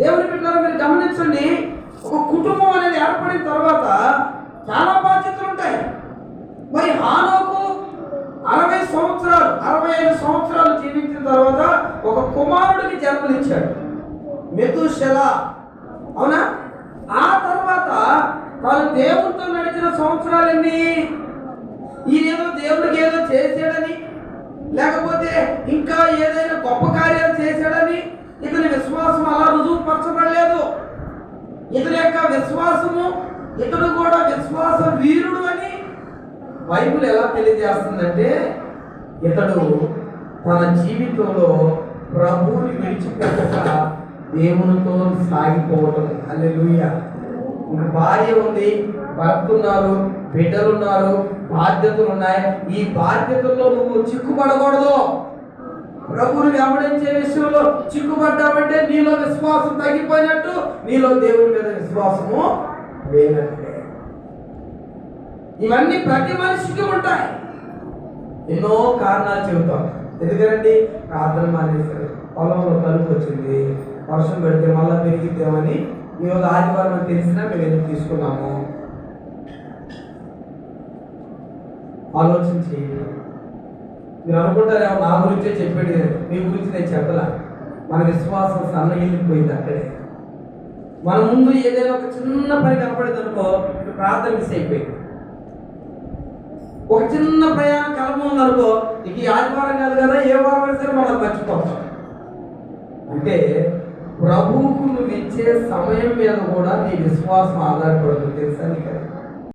దేవుని బిడ్డలారా మీరు గమనించండి, ఒక కుటుంబం అనేది ఏర్పడిన తర్వాత చాలా బాధ్యతలు ఉంటాయి. మరి హానోకు 65 సంవత్సరాలు జీవించిన తర్వాత ఒక కుమారుడికి జన్మనిచ్చాడు, మెతూషెలా. అవునా? ఆ తర్వాత తాను దేవుడితో నడిచిన సంవత్సరాలు ఎన్ని? ఈయనేదో దేవుడికి ఏదో చేశాడని, లేకపోతే ఇంకా ఏదైనా గొప్ప కార్యాలు చేశాడని ఇతని విశ్వాసం అలా రుజువుపరచబడలేదు. ఇతని యొక్క విశ్వాసము, ఇతడు కూడా విశ్వాస వీరుడు అని బైబిల్ ఎలా తెలియజేస్తుందంటే, ఇతడు తన జీవితంలో ప్రభువుని విడిచిపెట్టక దేవునితో సాగిపోవటం. హల్లెలూయా. భార్య ఉంది, భర్త ఉన్నారు, బిడ్డలు ఉన్నారు, బాధ్యతలు ఉన్నాయి. ఈ బాధ్యతల్లో నువ్వు చిక్కుపడకూడదు. ప్రభువుని వెంబడించే విషయంలో చిక్కుపడ్డామంటే నీలో విశ్వాసం తగ్గిపోయినట్టు, నీలో దేవుని మీద విశ్వాసము లేనట్టే. ఇవన్నీ ప్రతి మనిషికి ఉంటాయి. ఎన్నో కారణాలు చెబుతాం. ఎందుకంటే ప్రార్థన మానేశారు, పొలంలో కలుపు వచ్చింది, వర్షం పెడితే మళ్ళీ పెరిగిద్దామని ఈరోజు ఆదివారం అని తెలిసినా మేము ఎందుకు తీసుకున్నాము. ఆలోచించి మీరు అనుకుంటారేమో నా గురించే చెప్పాడు, మీ గురించి నేను చెప్పలా. మన విశ్వాసం సన్నగిల్లిపోయింది అక్కడే. మన ముందు ఏదైనా ఒక చిన్న పని కనపడింది అనుకో, ప్రార్థన మిస్ అయిపోయింది. ఒక చిన్న ప్రయాణం కలమ ఉందనుకో, ఇక ఈ ఆదివారం కాదు కదా, ఏ వారం సరే మనం మర్చిపోతాం. అంటే ప్రభువుకు నువ్వు ఇచ్చే సమయం మీద కూడా నీ విశ్వాసం ఆధారపడుతుంది. తెలుసా నీకు?